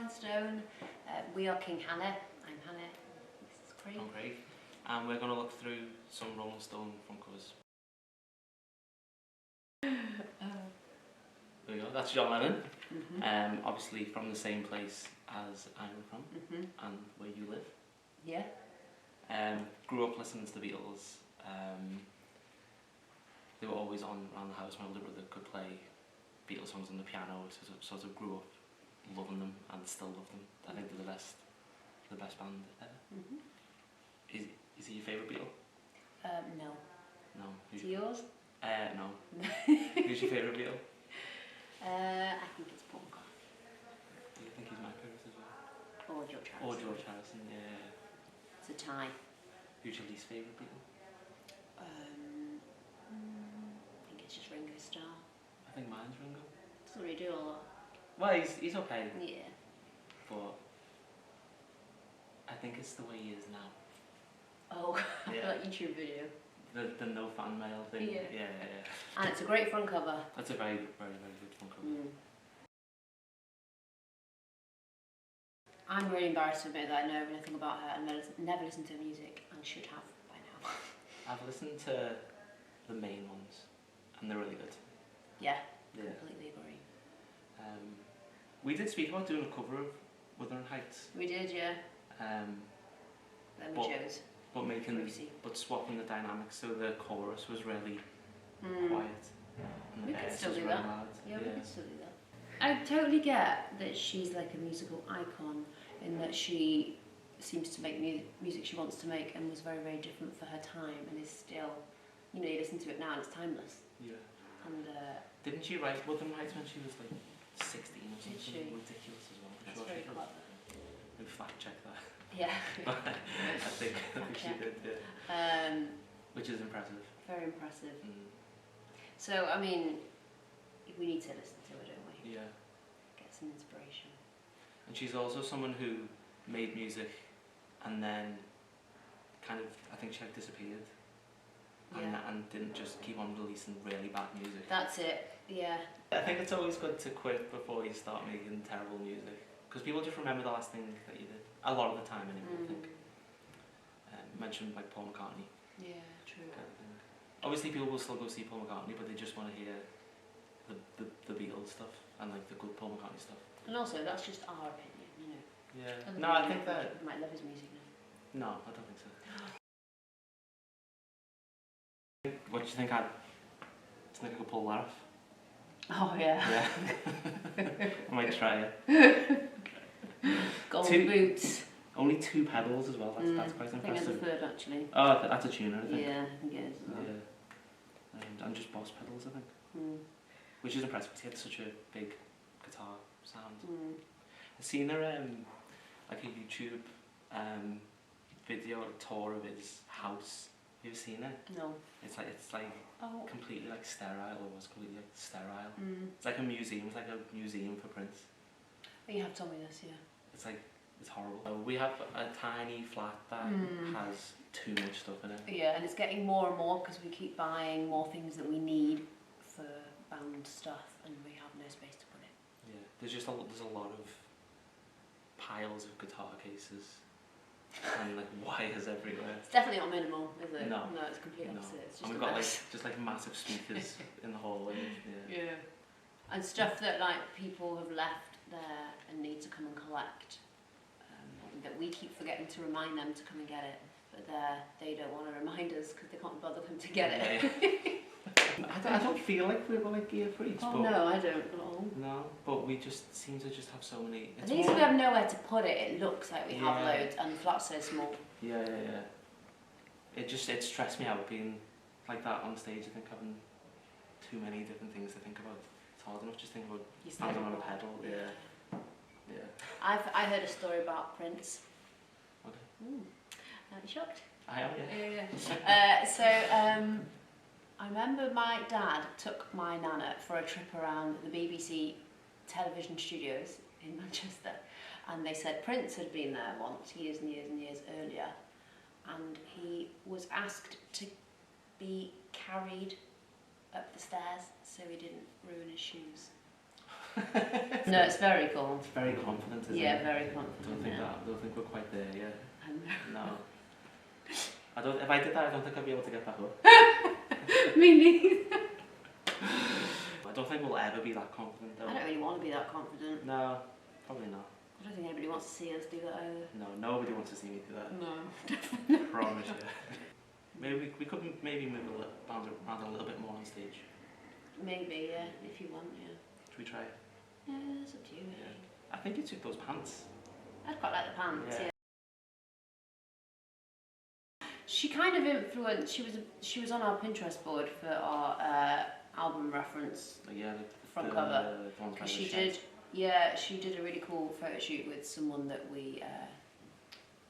Stone. We are King Hannah. I'm Hannah. This is Craig. I'm Craig. And we're going to look through some Rolling Stone front covers. There we go. That's John Lennon. Obviously from the same place as I'm from and where you live. Yeah. Grew up listening to the Beatles. They were always on around the house. My older brother could play Beatles songs on the piano, so sort of grew up loving them and still love them. I think they're the best band ever. Is he your favourite Beatle? No. No. Is it yours? No. Who's your favourite Beatle? I think it's Paul McCartney. Do you think he's my favourite as well? Or George Harrison. Or George Harrison, yeah. It's a tie. Who's your least favourite Beatle? I think it's just Ringo Starr. I think mine's Ringo. Doesn't really do a lot. Well, he's okay. Yeah. But I think it's the way he is now. Oh, I Yeah. feel like YouTube video. The no fan mail thing. Yeah. Yeah. And it's a great front cover. That's a very, very, very good front cover. I'm really embarrassed to admit that I know anything about her and never listened to her music, and should have by now. I've listened to the main ones, and they're really good. Yeah, Yeah. completely agree. We did speak about doing a cover of Wuthering Heights. We did, yeah. Um, Then we But- chose. but Brucey. swapping the dynamics, so the chorus was really quiet. And We the could verse still was do really that. loud. Yeah, we could still do that. I totally get that she's like a musical icon in that she seems to make music she wants to make and was very, very different for her time and is still, you know, you listen to it now and it's timeless. Yeah. And Didn't she write Wuthering Heights when she was like 16 or something? Did she? Ridiculous as well. I'm that's sure very she did. clever. We'll fact check that. Yeah. I think she check. did, yeah. Which is impressive. Very impressive. Mm. So, I mean, we need to listen to her, don't we? Yeah. Get some inspiration. And she's also someone who made music and then kind of, I think she like disappeared. And didn't just keep on releasing really bad music. That's it, yeah. I think it's always good to quit before you start making terrible music. Because people just remember the last thing that you did. A lot of the time anyway, I think. Mentioned like Paul McCartney. Yeah, true. Kind of thing. Obviously people will still go see Paul McCartney, but they just want to hear the Beatles stuff and like the good Paul McCartney stuff. And also, that's just our opinion, you know. Yeah. Doesn't No, I mean think that... you might love his music now. No, I don't think so. What do you think? Do you think I could pull that off? Oh, yeah. Yeah. I might try it. Gold Two- boots. Only 2 pedals as well, that's quite I think impressive. there's a third, actually. Oh, that's a tuner, I think. Yeah, I think it is. Yeah. And just Boss pedals, I think. Which is impressive because he had such a big guitar sound. I've seen like a YouTube video or tour of his house. Have you ever seen it? No. It's like Oh. completely like sterile, or was completely like sterile. It's like a museum. It's like a museum for Prince. You have told me this, yeah. It's horrible. We have a tiny flat that has too much stuff in it. Yeah, and it's getting more and more because we keep buying more things that we need for band stuff, and we have no space to put it. Yeah, there's a lot of piles of guitar cases and like wires everywhere. It's definitely not minimal, is it? No. No, it's completely opposite. It's just And we've got like massive speakers in the hallway. Yeah. And stuff that like people have left there and need to come and collect. That we keep forgetting to remind them to come and get it, but they don't want to remind us because they can't bother coming to get it. I don't feel like we're like gear freaks. Oh but no, I don't at all. No, but we just seem to just have so many. At least we have nowhere to put it. It looks like we have loads, and the flat's so small. Yeah. It stressed me out being like that on stage. I think having too many different things to think about. It's hard enough just thinking about standing on a pedal. Yeah. I heard a story about Prince. Okay. Are you shocked? I am, Yeah. I remember my dad took my nana for a trip around the BBC television studios in Manchester, and they said Prince had been there once, years and years and years earlier, and he was asked to be carried up the stairs so he didn't ruin his shoes. No, it's very cool. It's very confident, isn't it? Yeah, very confident. I don't think we're quite there yet. No. No. If I did that, I don't think I'd be able to get back up. Me neither. I don't think we'll ever be that confident though. I don't really want to be that confident. No, probably not. I don't think anybody wants to see us do that either. No, nobody wants to see me do that. No, I promise you. Maybe we could maybe move around a little bit more on stage. Maybe, yeah, if you want, yeah. Should we try it? Yeah, it's up to you. Yeah. I think you took those pants. I'd quite like the pants, Yeah. yeah. She kind of influenced. She was on our Pinterest board for our album reference. Yeah, front cover. Because she did. Yeah, she did a really cool photo shoot with someone that we.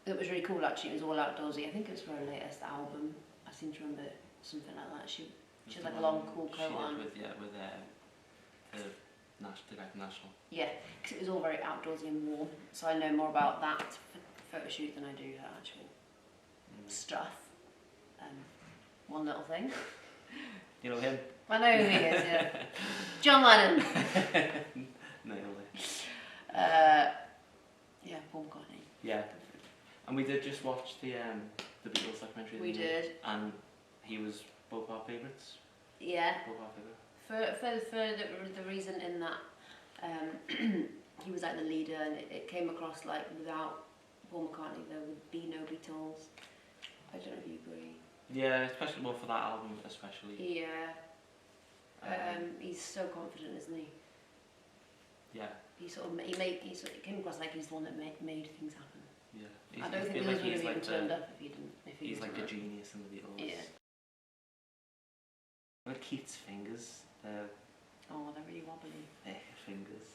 It was really cool actually. It was all outdoorsy. I think it was for her latest album. I seem to remember something like that. She had like a long cool coat on. With the guy from National. Yeah, because it was all very outdoorsy and warm. So I know more about that photo shoot than I do her actual stuff. One little thing. You know him? I know who he is, yeah. John Lennon. Nailed it. Yeah, Paul McCartney. Yeah. And we did just watch the Beatles documentary. We did. And he was both our favourites. Yeah. Both our favourites. For the reason in that he was like the leader, and it came across like without Paul McCartney there would be no Beatles. I don't know if you agree. Yeah, especially for that album, especially. Yeah. He's so confident, isn't he? Yeah. He came across like he's the one that made things happen. Yeah. I don't think Liz would have even turned up if he didn't. He's like the genius in the Beatles. Yeah. Look at Keith's fingers. They're really wobbly. Fingers.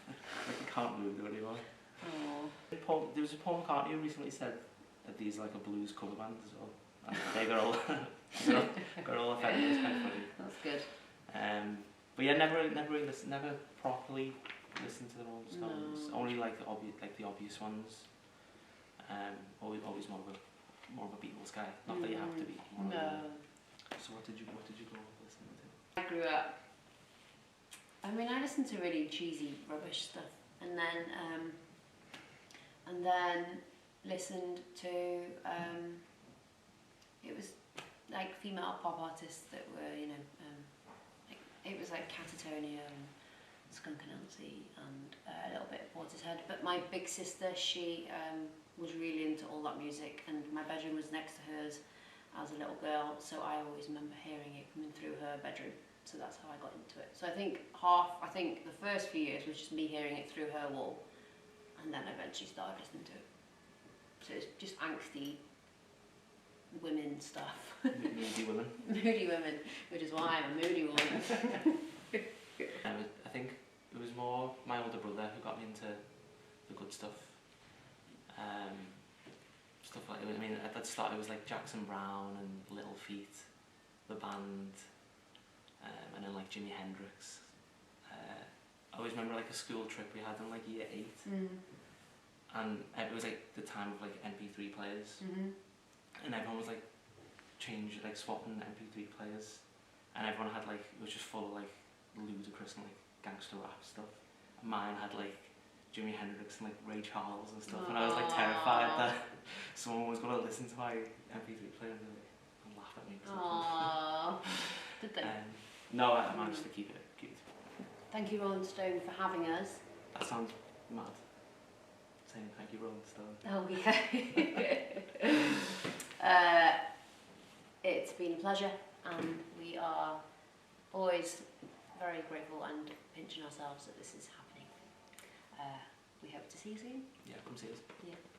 Like he can't move them anymore. Oh. There was a Paul McCartney who recently said that these are like a blues cover band as well. And they got all offended. It's kind of funny. That's good. But yeah, never properly listened to their own songs. No. Only like the obvious ones. Always more of a Beatles guy. Not that you have to be. No. So what did you grow up listening to? I grew up. I mean, I listened to really cheesy rubbish stuff, and then listened to it was like female pop artists that were, it was like Catatonia and Skunk Anansie and a little bit of Portishead. But my big sister, she was really into all that music, and my bedroom was next to hers as a little girl, so I always remember hearing it coming through her bedroom. So that's how I got into it. So I think the first few years was just me hearing it through her wall, and then I eventually started listening to it. So it's just angsty women stuff. Moody women. Moody women, which is why I'm a moody woman. I think it was more my older brother who got me into the good stuff. Stuff like, I mean, at the start it was like Jackson Browne and Little Feat, the band, and then like Jimi Hendrix. I always remember like a school trip we had in like year 8, and it was like the time of like MP3 players, and everyone was like swapping MP3 players, and everyone had like, it was just full of like ludicrous and like gangster rap stuff. And mine had like Jimi Hendrix and like Ray Charles and stuff, and I was like terrified that someone was going to listen to my MP3 player and laugh at me. Aww. Did they? No, I managed to keep it. Thank you, Rolling Stone, for having us. That sounds mad. Saying thank you, Rolling Stone. Oh yeah. It's been a pleasure, and we are always very grateful and pinching ourselves that this is happening. We hope to see you soon. Yeah, come see us. Yeah.